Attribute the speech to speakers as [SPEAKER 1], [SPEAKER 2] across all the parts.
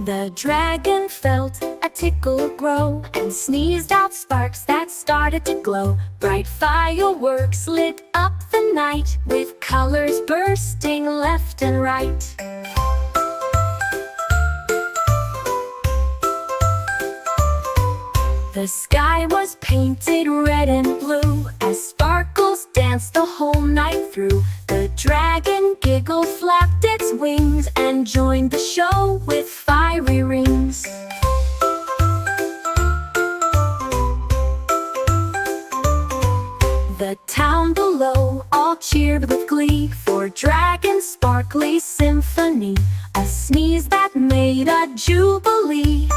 [SPEAKER 1] The dragon felt a tickle grow and sneezed out sparks that started to glow. Bright fireworks lit up the night with colors bursting left and right. The sky was painted red and blue as sparkles danced the whole night through. The dragon giggled, flapped its wings, and joined the show with fiery rings. The town below all cheered with glee for Dragon's sparkly symphony, a sneeze that made a jubilee.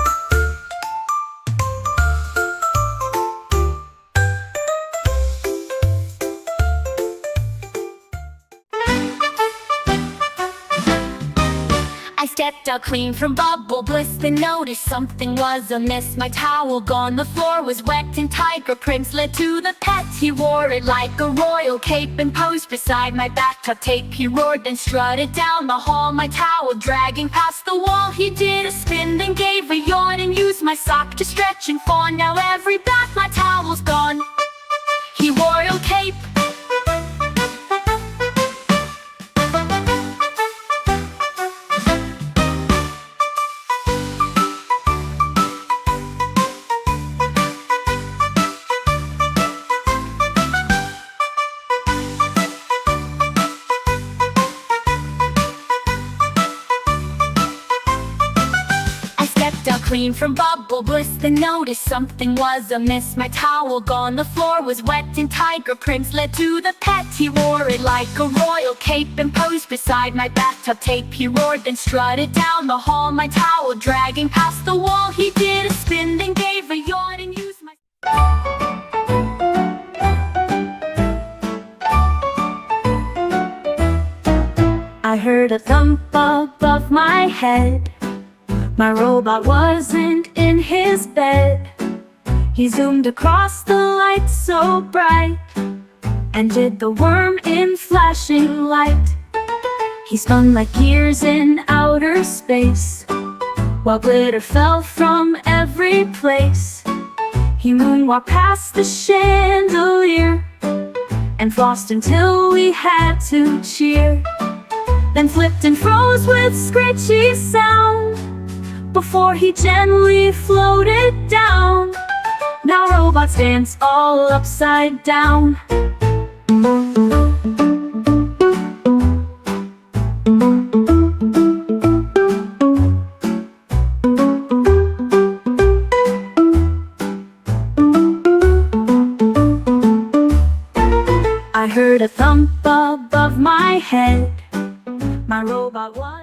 [SPEAKER 1] I stepped out clean from bubble bliss, then noticed something was amiss. My towel gone, the floor was wet, and tiger prints led to the pet. He wore it like a royal cape and posed beside my bathtub tape. He roared, then strutted down the hall, my towel dragging past the wall. He did a spin, then gave a yawn, and used my sock to stretch and fawn. Now every bath my towel's gone. He royal cape. Clean from bubble bliss, then noticed something was amiss. My towel gone, the floor was wet, and tiger prints led to the pet. He wore it like a royal cape and posed beside my bathtub tape. He roared, then strutted down the hall, my towel dragging past the wall. He did a spin, then gave a yawn, and used my... I heard a thump above my head. My robot wasn't in his bed. He zoomed across the light so bright and did the worm in flashing light. He spun like gears in outer space while glitter fell from every place. He moonwalked past the chandelier and flossed until we had to cheer. Then flipped and froze with screechy sound before he gently floated down. Now robots dance all upside down. I heard a thump above my head. My robot was...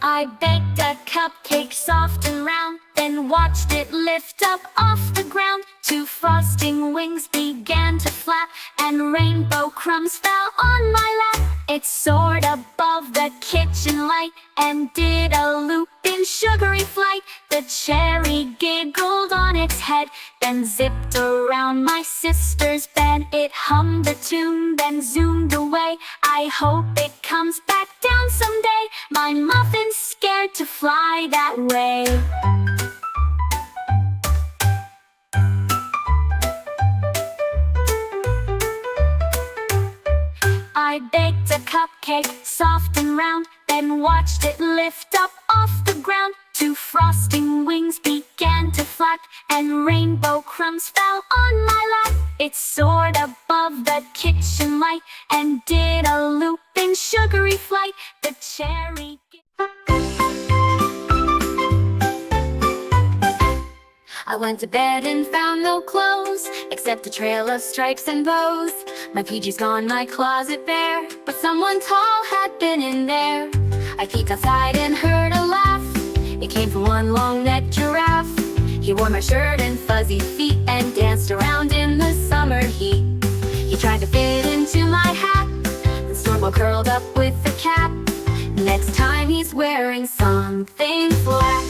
[SPEAKER 1] I baked a cupcake soft and round, then watched it lift up off the ground. Two frosting wings began to flap, and rainbow crumbs fell on my lap. It soared above the kitchen light and did a loop in sugary flight. The cherry giggled on its head, then zipped around my sister's bed. It hummed a tune, then zoomed away. I hope it comes back down someday. My muffin's scared to fly that way. I baked a cupcake soft and round, then watched it lift up off the ground. Two frosting wings began to flap, and rainbow crumbs fell on my lap. It soared above the kitchen light and did a loop in sugary flight. The cherry... I went to bed and found no clothes except a trail of stripes and bows. My PJs gone, my closet bare, but someone tall had been in there. I peeked outside and heard a laugh. It came from one long-necked giraffe. He wore my shirt and fuzzy feet and danced around in the summer heat. He tried to fit into my hat, the stormboard curled up with a cap. Next time he's wearing something black.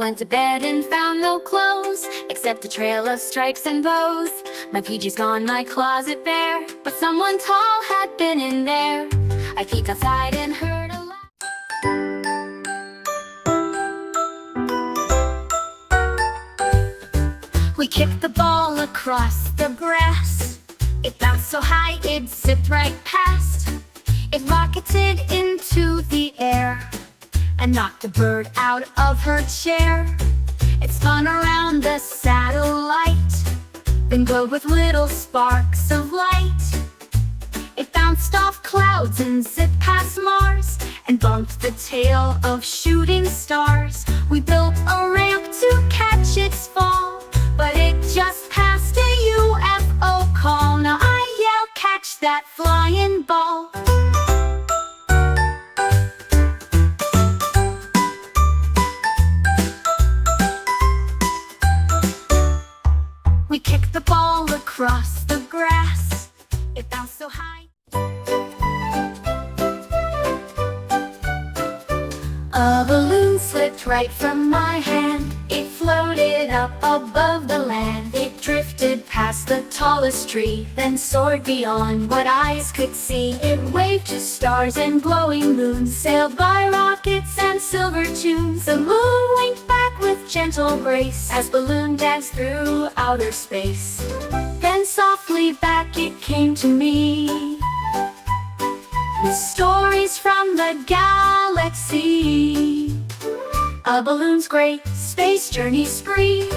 [SPEAKER 1] went to bed and found no clothes, except a trail of stripes and bows. My PJ's gone, my closet bare, but someone tall had been in there. I peeked outside and heard a laugh. We kicked the ball across the grass. It bounced so high it zipped right past. It rocketed into the air and knocked a bird out of her chair. It spun around the satellite, then glowed with little sparks of light. It bounced off clouds and zipped past Mars, and bumped the tail of shooting stars. We built a ramp to catch its fall, but it just passed a UFO call. Now I yell, catch that flying ball. We kicked the ball across the grass. It bounced so high. A balloon slipped right from my hand. It floated up above the land. It drifted past the tallest tree, then soared beyond what eyes could see. It waved to stars and glowing moons, sailed by rockets and silver tunes. The moon winked back with gentle grace as balloon danced through outer space. Then softly back it came to me, with stories from the galaxy. A balloon's great space journey spree.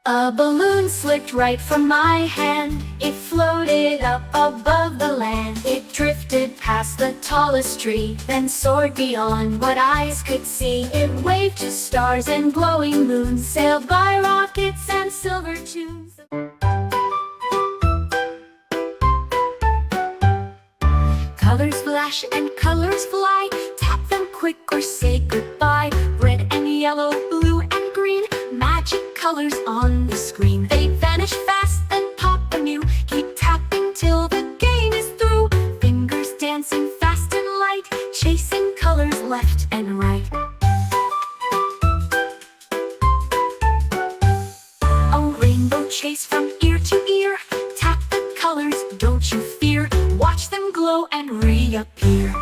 [SPEAKER 1] A balloon slipped right from my hand. It floated up above the land. It drifted past the tallest tree, then soared beyond what eyes could see. It waved to stars and glowing moons, sailed by rockets and silver tunes. Colors flash and colors fly. Tap them quick or say goodbye. Red and yellow, blue and green, magic colors on the screen. They vanish fast and pop anew. Keep tapping till the game is through. Fingers dancing fast and light, chasing colors left and right. A rainbow chase from ear to ear. Tap the colors, don't you fear. Watch them glow and reappear.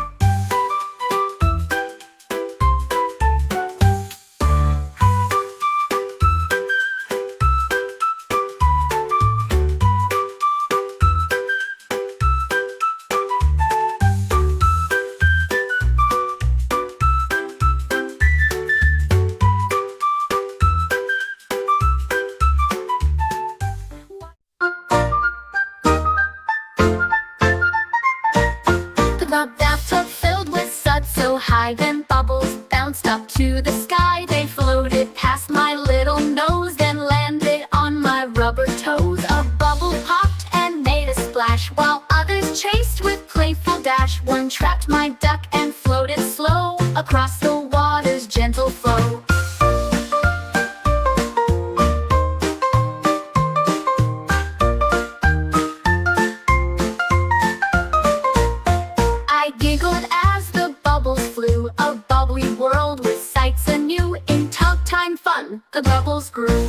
[SPEAKER 1] The bathtub filled with suds so high, then bubbles bounced up to the sky. They floated past my little nose, then landed on my rubber toes. A bubble popped and made a splash, while others chased with playful dash. One trapped my duck and floated slow across the water's gentle flow. I giggled as the bubbles flew, a bubbly world with sights anew. In tug time fun, the bubbles grew.